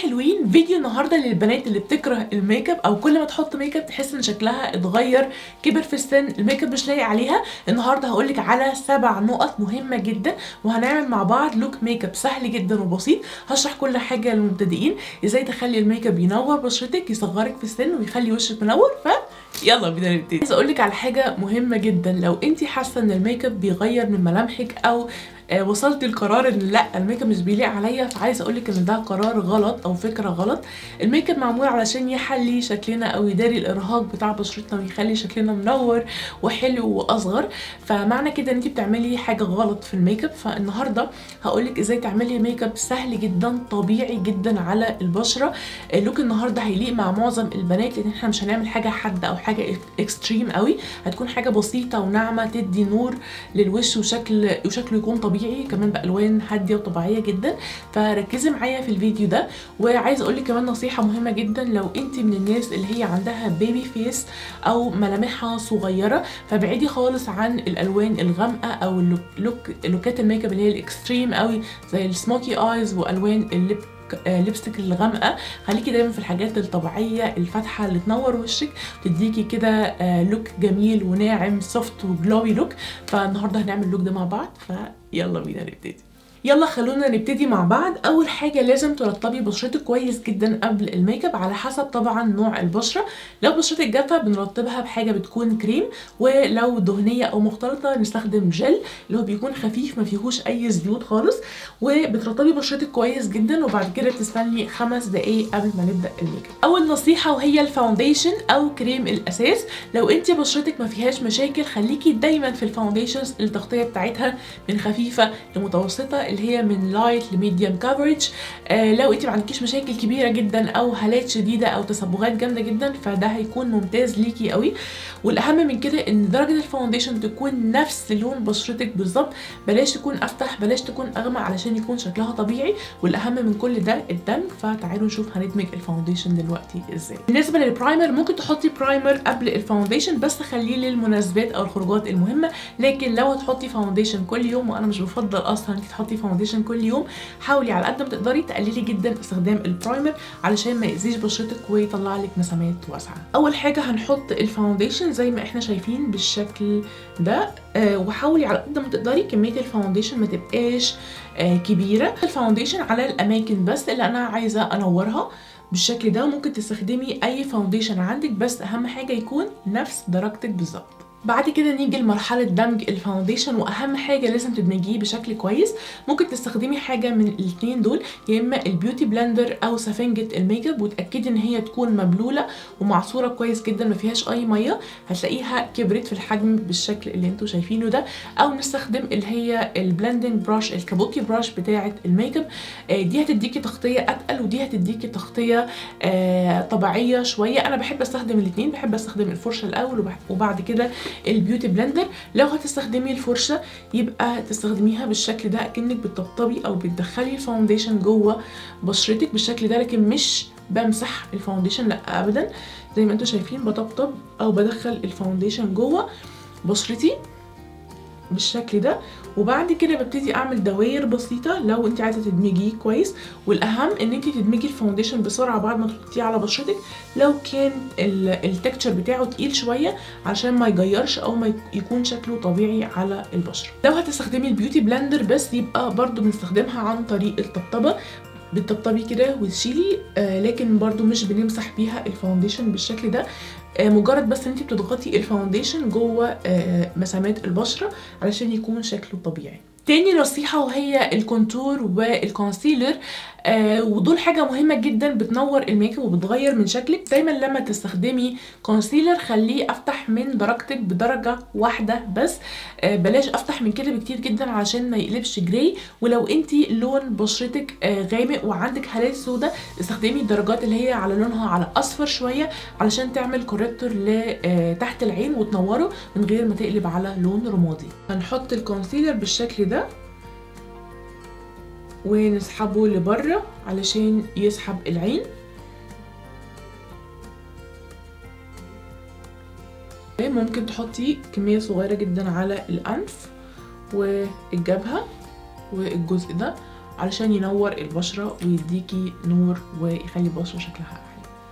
حلوين، فيديو النهارده للبنات اللي بتكره الميك اب او كل ما تحط ميك اب تحس ان شكلها اتغير، كبر في السن، الميك اب مش لايق عليها. النهارده هقولك على 7 نقط مهمه جدا وهنعمل مع بعض لوك ميك اب سهل جدا وبسيط. هشرح كل حاجه للمبتدئين، ازاي تخلي الميك اب ينور بشرتك، يصغرك في السن ويخلي وشك منور. يلا بينا نبتدي. عايزه اقولك على حاجه مهمه جدا، لو انت حاسه ان الميك اب بيغير من ملامحك او وصلت لقرار ان لا الميك اب مش بيليق عليا، فعايزه اقولك ان ده قرار غلط او فكره غلط. الميك اب معمول علشان يحلي شكلنا او يداري الارهاق بتاع بشرتنا ويخلي شكلنا منور وحلو واصغر، فمعنى كده ان انت بتعملي حاجه غلط في الميك اب. فالنهارده هقولك ازاي تعملي ميك اب سهل جدا طبيعي جدا على البشره. اللوك النهارده هيليق مع معظم البنات، لان احنا مش هنعمل حاجه حاده او حاجه اكستريم قوي، هتكون حاجه بسيطه وناعمه تدي نور للوش وشكله يكون طبيعي، كمان بالوان هاديه وطبيعيه جدا. فركزي معايا في الفيديو ده. وعايزه اقول لك كمان نصيحه مهمه جدا، لو انت من الناس اللي هي عندها بيبي فيس او ملامحها صغيره فابعدي خالص عن الالوان الغامقه او لوكات الميك اب اللي هي الاكستريم قوي زي السموكي ايز والوان الليبستيك الغامقه. خليكي دايما في الحاجات الطبيعيه الفاتحه اللي تنور وشك تديكي كده لوك جميل وناعم سوفت وجلوي لوك. فالنهارده هنعمل اللوك ده مع بعض، فيلا بينا نبتدي. يلا خلونا نبتدي مع بعض. اول حاجه لازم ترطبي بشرتك كويس جدا قبل الميك اب، على حسب طبعا نوع البشره. لو بشرتك جافه بنرطبها بحاجه بتكون كريم، ولو دهنيه او مختلطه نستخدم جل اللي هو بيكون خفيف ما فيهوش اي زيوت خالص. وبترطبي بشرتك كويس جدا وبعد كده بتستني 5 دقايق قبل ما نبدا الميك اب. اول نصيحه وهي الفاونديشن او كريم الاساس. لو انت بشرتك ما فيهاش مشاكل خليكي دايما في الفاونديشنز التغطيه بتاعتها من خفيفه لمتوسطه اللي هي من لايت لميديوم كفرج. لو انت ما عندكيش مشاكل كبيره جدا او هالات شديده او تصبغات جامده جدا فده هيكون ممتاز ليكي قوي. والاهم من كده ان درجه الفاونديشن تكون نفس لون بشرتك بالظبط، بلاش تكون افتح بلاش تكون اغمق علشان يكون شكلها طبيعي. والاهم من كل ده الدمج. فتعالوا نشوف هندمج الفاونديشن دلوقتي ازاي. بالنسبه للبرايمر ممكن تحطي برايمر قبل الفاونديشن بس خليه للمناسبات او الخروجات المهمه، لكن لو هتحطي فاونديشن كل يوم، وانا مش بفضل اصلا انك تحطي فاونديشن كل يوم، حاولي على قد ما تقدري تقللي جدا استخدام البرايمر علشان ما يأذيش بشرتك ويطلع لك مسامات واسعه. اول حاجه هنحط الفاونديشن زي ما احنا شايفين بالشكل ده. وحاولي على قد ما تقدري كميه الفاونديشن ما تبقاش كبيره. الفاونديشن على الاماكن بس اللي انا عايزه انورها بالشكل ده. ممكن تستخدمي اي فاونديشن عندك بس اهم حاجه يكون نفس درجتك بالظبط. بعد كده نيجي لمرحله دمج الفاونديشن، واهم حاجه لازم تدمجيه بشكل كويس. ممكن تستخدمي حاجه من الاثنين دول، يا اما البيوتي بلندر او سفنجه الميك اب، وتاكدي ان هي تكون مبلوله ومعصوره كويس جدا ما فيهاش اي ميه، هتلاقيها كبرت في الحجم بالشكل اللي انتوا شايفينه ده. او نستخدم اللي هي البلندنج براش الكابوكي براش بتاعه الميك اب. دي هتديكي تغطيه اتقل ودي هتديكي تغطيه طبيعيه شويه. انا بحب استخدم الاثنين، بحب استخدم الفرشه الاول وبعد كده البيوتي بلندر. لو هتستخدمي الفرشه يبقى تستخدميها بالشكل ده اكنك بتطبطبي او بتدخلي الفاونديشن جوه بشرتك بالشكل ده، لكن مش بمسح الفاونديشن، لا ابدا. زي ما انتم شايفين بطبطب او بدخل الفاونديشن جوه بشرتي بالشكل ده. وبعد كده ببتدي اعمل دوائر بسيطه لو انت عايزه تدمجيه كويس. والاهم ان انت تدمجي الفاونديشن بسرعه بعد ما تحطيه على بشرتك لو كان التكتشر بتاعه تقيل شويه عشان ما يغيرش او ما يكون شكله طبيعي على البشره. لو هتستخدمي البيوتي بلندر بس يبقى برضو بنستخدمها عن طريق الطبطبه، بتطبطبي كده وتشيلي، لكن برضو مش بنمسح بيها الفاونديشن بالشكل ده. مجرد بس ان انت بتضغطي الفاونديشن جوه مسامات البشره علشان يكون شكله طبيعي. تاني نصيحة وهي الكونتور والكونسيلر. ودول حاجة مهمة جدا بتنور الميك اب وبتغير من شكلك. دايما لما تستخدمي كونسيلر خليه افتح من درجتك بدرجة واحدة بس، بلاش افتح من كده بكتير جدا عشان ما يقلبش جراي. ولو انتي لون بشرتك غامق وعندك هالات سودة استخدمي الدرجات اللي هي على لونها على اصفر شوية علشان تعمل كوريكتور لتحت العين وتنوره من غير ما تقلب على لون رمادي. هنحط الكونسيلر بالشكل ده ونسحبه لبره علشان يسحب العين. ممكن تحطي كمية صغيرة جدا على الأنف والجبهة والجزء ده علشان ينور البشره ويديكي نور ويخلي البشره شكلها احلى.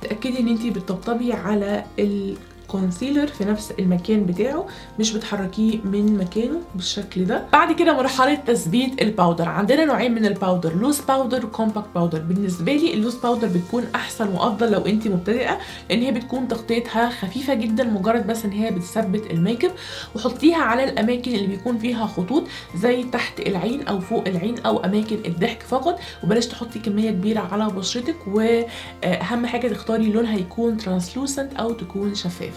تاكدي ان انتي بتطبطبي على الكونسيلر في نفس المكان بتاعه، مش بتحركيه من مكانه بالشكل ده. بعد كده مرحله تثبيت الباودر. عندنا نوعين من الباودر، لوز باودر وكومباكت باودر. بالنسبه لي اللوز باودر بتكون احسن وافضل لو انت مبتدئه، لان هي بتكون تغطيتها خفيفه جدا، مجرد بس ان هي بتثبت الميك اب. وحطيها على الاماكن اللي بيكون فيها خطوط زي تحت العين او فوق العين او اماكن الضحك فقط، وبلاش تحطي كميه كبيره على بشرتك. واهم حاجه تختاري لونها يكون ترانسلوسنت او تكون شفافه.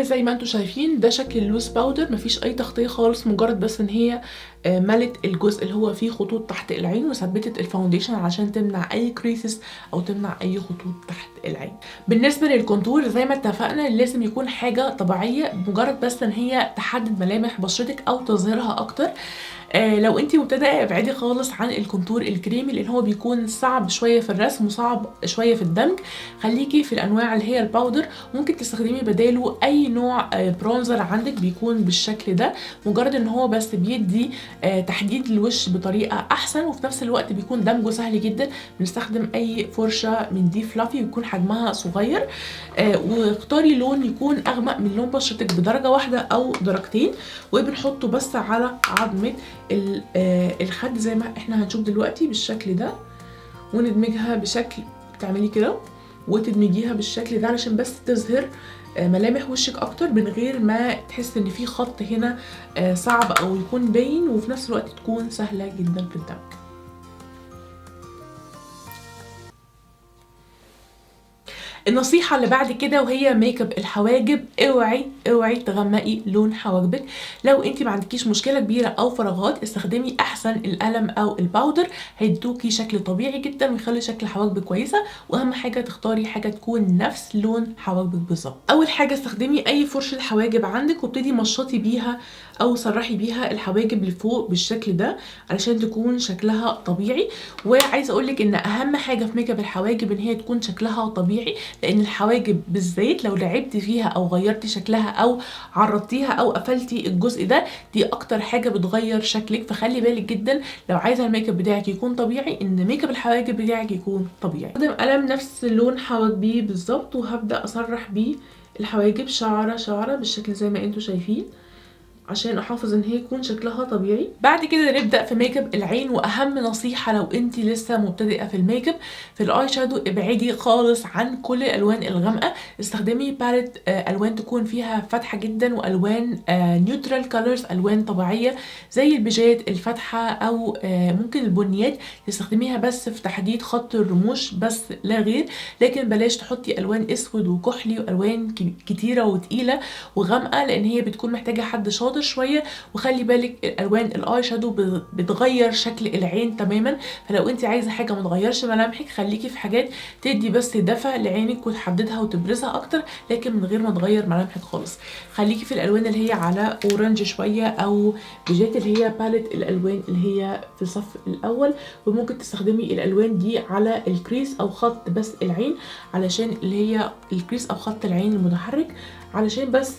زي ما انتم شايفين ده شكل اللوز باودر، مفيش اي تغطيه خالص، مجرد بس ان هي ملت الجزء اللي هو فيه خطوط تحت العين وثبتت الفاونديشن علشان تمنع اي كريسز او تمنع اي خطوط تحت العين. بالنسبه للكونتور زي ما اتفقنا لازم يكون حاجه طبيعيه، مجرد بس ان هي تحدد ملامح بشرتك او تظهرها اكتر. لو انتي مبتدئه ابعدي خالص عن الكونتور الكريمي، لان هو بيكون صعب شويه في الرسم وصعب شويه في الدمج. خليكي في الانواع اللي هي الباودر، ممكن تستخدمي بداله اي نوع برونزر عندك بيكون بالشكل ده، مجرد ان هو بس بيدي تحديد الوش بطريقه احسن، وفي نفس الوقت بيكون دمجه سهل جدا. بنستخدم اي فرشه من دي فلافي بيكون حجمها صغير، واختاري لون يكون اغمق من لون بشرتك بدرجه واحده او درجتين، وبنحطه بس على عظمه الخد زي ما احنا هنشوف دلوقتي بالشكل ده، وندمجها بشكل تعملي كده وتدمجيها بالشكل ده علشان بس تظهر ملامح وشك اكتر من غير ما تحس ان في خط هنا صعب او يكون باين، وفي نفس الوقت تكون سهله جدا في الدمج. النصيحة اللي بعد كده وهي ميك اب الحواجب. اوعي تغمقي لون حواجبك. لو انت ما عندكيش مشكلة كبيرة او فراغات، استخدمي احسن القلم او الباودر، هيدوكي شكل طبيعي جدا ويخلي شكل حواجبك كويسة. واهم حاجة تختاري حاجة تكون نفس لون حواجبك بالظبط. اول حاجة استخدمي اي فرشة حواجب عندك وابتدي مشطي بيها او سرحي بيها الحواجب لفوق بالشكل ده علشان تكون شكلها طبيعي. وعايزه اقولك ان اهم حاجه في ميك اب الحواجب ان هي تكون شكلها طبيعي، لان الحواجب بالذات لو لعبتي فيها او غيرتي شكلها او عرضتيها او قفلتي الجزء ده، دي اكتر حاجه بتغير شكلك. فخلي بالك جدا لو عايزه الميك اب بتاعك يكون طبيعي ان ميك اب الحواجب بتاعك يكون طبيعي. استخدم قلم نفس لون حواجبي بالظبط وهبدا اسرح بيه الحواجب شعره شعره بالشكل زي ما انتم شايفين عشان احافظ ان هي يكون شكلها طبيعي. بعد كده نبدا في ميك اب العين. واهم نصيحه لو انت لسه مبتدئه في الميك اب في الاي شادو، ابعدي خالص عن كل الالوان الغامقه. استخدمي باليت الوان تكون فيها فاتحه جدا، والوان نيوترال كولرز، الوان طبيعيه زي البيجات الفاتحه او ممكن البنيات تستخدميها بس في تحديد خط الرموش بس لا غير. لكن بلاش تحطي الوان اسود وكحلي والوان كتيره وتقيله وغامقه، لان هي بتكون محتاجه حد شاطر شويه. وخلي بالك الالوان الاي شادو بتغير شكل العين تماما، فلو انت عايزه حاجه ما تغيرش ملامحك خليكي في حاجات تدي بس دفى لعينك وتحددها وتبرزها اكتر، لكن من غير ما تغير ملامحك خالص. خليكي في الالوان اللي هي على اورنج شويه او بيجات اللي هي باليت الالوان اللي هي في الصف الاول. وممكن تستخدمي الالوان دي على الكريس او خط بس العين، علشان اللي هي الكريس او خط العين المتحرك، علشان بس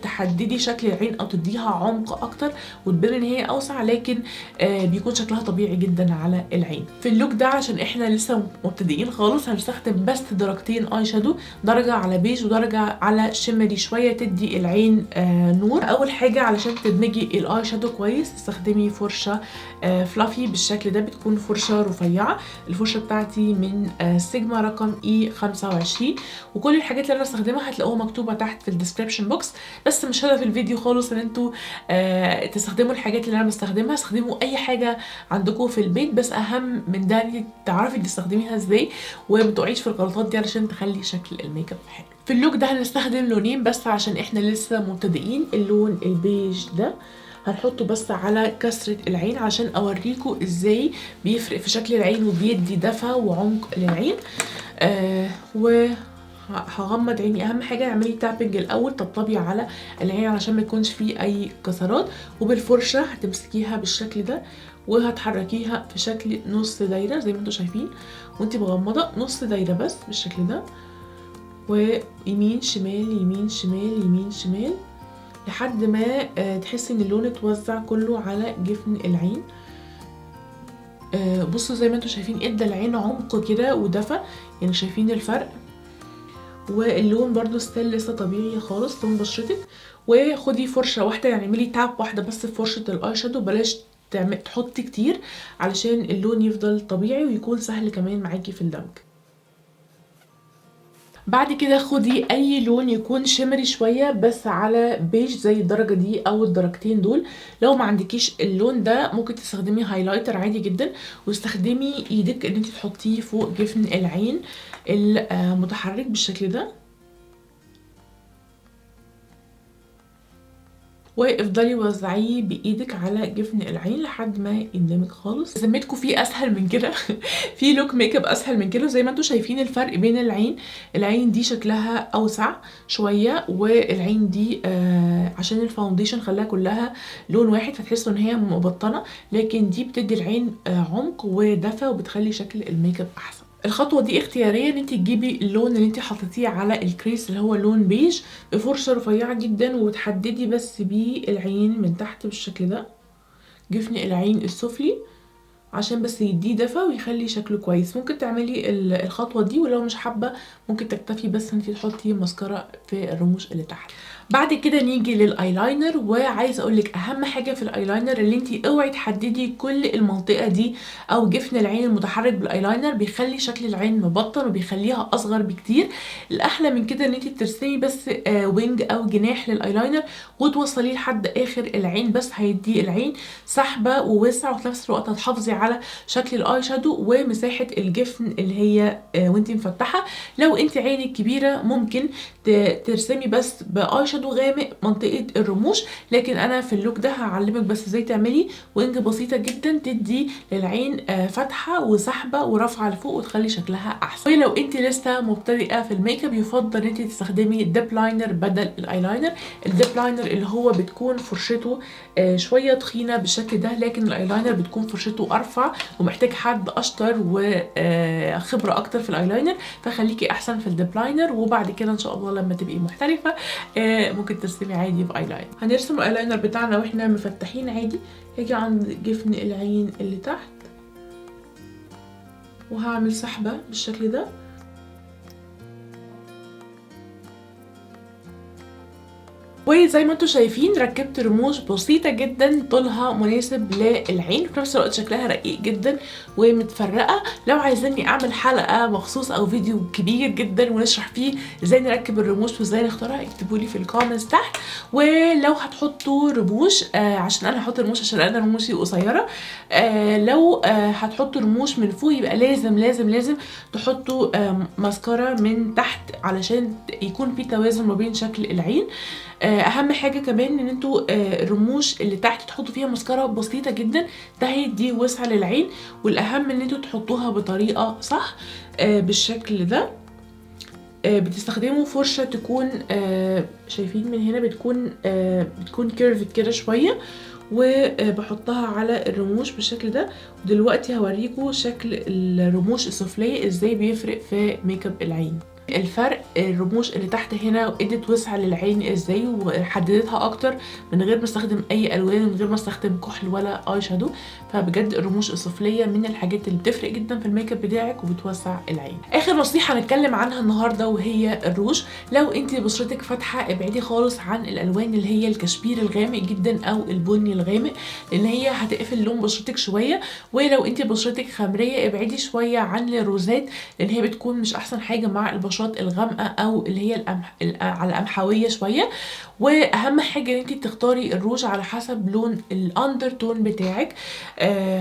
تحددي شكل العين او تديها عمق اكتر وتبان ان هي اوسع، لكن بيكون شكلها طبيعي جدا على العين. في اللوك ده عشان احنا لسه مبتدئين خالص هنستخدم بس درجتين اي شادو، درجه على بيج ودرجه على شمري شويه تدي العين نور. اول حاجه علشان تدمجي الاي شادو كويس استخدمي فرشه فلافي بالشكل ده، بتكون فرشه رفيعه. الفرشه بتاعتي من سيجما رقم E25، وكل الحاجات اللي انا استخدمها هتلاقوها مكتوبه تحت في الديسكريبشن بوكس. بس مش هدف الفيديو خالص ان انتوا تستخدموا الحاجات اللي انا بستخدمها، استخدموا اي حاجه عندكم في البيت، بس اهم من ده تعرفي تستخدميها ازاي وما تقعيش في الغلطات دي علشان تخلي شكل الميك اب حلو. في اللوك ده هنستخدم لونين بس عشان احنا لسه مبتدئين. اللون البيج ده هنحطه بس على كسرة العين عشان اوريكم ازاي بيفرق في شكل العين وبيدي دفى وعمق للعين. هغمض عيني. اهم حاجه اعملي تابنج الاول، طبطبي على العين علشان ما يكونش فيه اي كسرات، وبالفرشه هتمسكيها بالشكل ده وهتحركيها في شكل نص دايره زي ما انتم شايفين، وانتي مغمضه نص دايره بس بالشكل ده، ويمين شمال يمين شمال يمين شمال لحد ما تحسي ان اللون اتوزع كله على جفن العين. بصوا زي ما انتوا شايفين ادى العين عمق كده ودفى، يعني شايفين الفرق. واللون برضو ستيل لسه طبيعي خالص لون بشرتك. وخدي فرشه واحده، يعني اعملي تاب واحده بس في فرشه الاي شادو، بلاش تحطي كتير علشان اللون يفضل طبيعي ويكون سهل كمان معاكي في الدمج. بعد كده خدي اي لون يكون شمري شويه بس على بيج زي الدرجه دي او الدرجتين دول. لو ما عندكيش اللون ده ممكن تستخدمي هايلايتر عادي جدا، واستخدمي ايدك ان انت تحطيه فوق جفن العين المتحرك بالشكل ده، وافضلي وزعيه بايدك على جفن العين لحد ما يندمج خالص. ذمتكم في اسهل من كده؟ في لوك ميك اب اسهل من كده. زي ما انتم شايفين الفرق بين العين دي شكلها اوسع شويه، والعين دي عشان الفاونديشن خلاها كلها لون واحد فتحسوا ان هي مبطنه، لكن دي بتدي العين عمق ودفى وبتخلي شكل الميك اب احسن. الخطوه دي اختياريه ان انت تجيبي اللون اللي انت حطيتيه على الكريس اللي هو لون بيج بفرشه رفيعه جدا، وتحددي بس بيه العين من تحت بالشكل ده، جفن العين السفلي، عشان بس يديه دفى ويخلي شكله كويس. ممكن تعملي الخطوه دي، ولو مش حابه ممكن تكتفي بس انت تحطي ماسكارا في الرموش اللي تحت. بعد كده نيجي للايلاينر. وعايزه اقولك اهم حاجه في الايلاينر اللي انت اوعي تحددي كل المنطقه دي او جفن العين المتحرك بالايلاينر، بيخلي شكل العين مبطن وبيخليها اصغر بكتير. الاحلى من كده ان انت ترسمي بس وينج او جناح للايلاينر وتوصليه لحد اخر العين، بس هيدي العين سحبه ووسع، وفي نفس الوقت هتحافظي على شكل الاي شادو ومساحه الجفن اللي هي وانت مفتحه. لو انت عينك كبيره ممكن ترسمي بس باي شادو غامق منطقه الرموش، لكن انا في اللوك ده هعلمك بس ازاي تعملي وينج بسيطه جدا تدي للعين فتحه وسحبه ورفعه لفوق وتخلي شكلها احسن. ولو انت لسه مبتدئه في الميك اب يفضل ان انت تستخدمي ديب لاينر بدل الايلاينر. الديب لاينر اللي هو بتكون فرشته شويه تخينه بالشكل ده، لكن الايلاينر بتكون فرشته ارفع ومحتاج حد اشطر وخبره اكتر في الايلاينر، فخليكي احسن في الديب لاينر. وبعد كده ان شاء الله لما تبقي محترفه ممكن ترسمي عادي بايلاينر. هنرسم الايلاينر بتاعنا واحنا مفتحين عادي. هاجي عند جفن العين اللي تحت وهعمل سحبه بالشكل ده، وزي ما انتم شايفين ركبت رموش بسيطه جدا طولها مناسب للعين، وفي نفس الوقت شكلها رقيق جدا ومتفرقه. لو عايزيني اعمل حلقه مخصوص او فيديو كبير جدا ونشرح فيه ازاي نركب الرموش وازاي نختارها اكتبوا لي في الكومنتس تحت. ولو هتحطوا رموش عشان انا هحط رموش عشان انا رموشي قصيره، لو هتحطوا رموش من فوق يبقى لازم لازم لازم تحطوا ماسكارا من تحت علشان يكون في توازن ما بين شكل العين. اهم حاجه كمان ان انتوا الرموش اللي تحت تحطوا فيها ماسكارا بسيطه جدا، ده هيدي وسع للعين. والاهم ان انتوا تحطوها بطريقه صح بالشكل ده. بتستخدموا فرشه تكون شايفين من هنا بتكون كيرفت كده شويه، وبحطها على الرموش بالشكل ده. ودلوقتي هوريكم شكل الرموش السفليه ازاي بيفرق في ميك اب العين. الفرق الرموش اللي تحت هنا ادت وسع للعين ازاي وحددتها اكتر من غير ما استخدم اي الوان، من غير ما استخدم كحل ولا اي شادو. فبجد الرموش السفليه من الحاجات اللي بتفرق جدا في الميك اب بتاعك وبتوسع العين. اخر نصيحه هنتكلم عنها النهارده وهي الروج. لو انت بشرتك فاتحه ابعدي خالص عن الالوان اللي هي الكشمير الغامق جدا او البني الغامق، لان هي هتقفل لون بشرتك شويه. ولو انت بشرتك خمريه ابعدي شويه عن الروزات، لان هي بتكون مش احسن حاجه مع البشرات الغامقه او اللي هي على قمحويه شويه. واهم حاجه ان انت تختاري الروج على حسب لون الاندر تون بتاعك.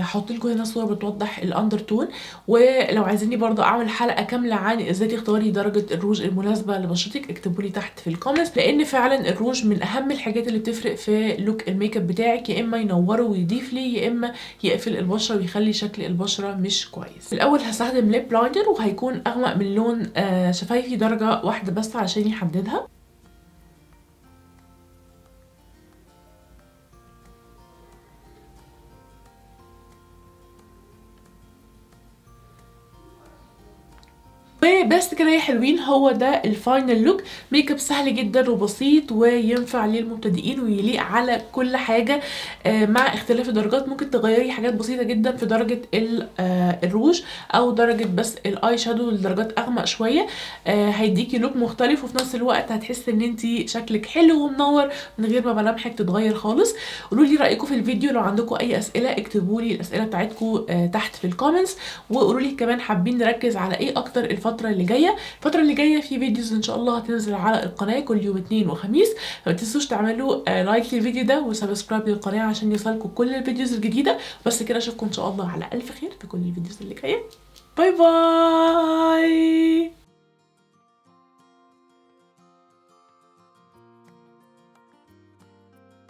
هحط لكم هنا صوره بتوضح الاندر تون. ولو عايزيني برضو اعمل حلقه كامله عن ازاي تختاري درجه الروج المناسبه لبشرتك اكتبوا لي تحت في الكومنتس، لان فعلا الروج من اهم الحاجات اللي بتفرق في لوك الميك اب بتاعك، يا اما ينوره ويضيف لي يا اما يقفل البشره ويخلي شكل البشره مش كويس. الاول هستخدم ليب لاينر وهيكون اغمق من لون شفايفي درجه واحده بس علشان يحددها. وبس كده يا حلوين، هو ده الفاينل لوك. ميك اب سهل جدا وبسيط وينفع للمبتدئين ويليق على كل حاجه. مع اختلاف الدرجات ممكن تغيري حاجات بسيطه جدا في درجه الروج او درجه بس الاي شادو لدرجات اغمق شويه. هيديكي لوك مختلف، وفي نفس الوقت هتحسي ان انت شكلك حلو ومنور من غير ما ملامحك تتغير خالص. قولوا لي رايكم في الفيديو، لو عندكم اي اسئله اكتبوا لي الاسئله بتاعتكم تحت في الكومنتس، وقولوا لي كمان حابين نركز على ايه اكتر الفتره اللي جايه. الفتره اللي جايه في فيديوز ان شاء الله هتنزل على القناه كل يوم اثنين وخميس، فما تنسوش تعملوا لايك للفيديو ده وسبسكرايب للقناه عشان يوصلكم كل الفيديوز الجديده. بس كده اشوفكم ان شاء الله على الف خير في كل الفيديوز اللي جايه. باي باي.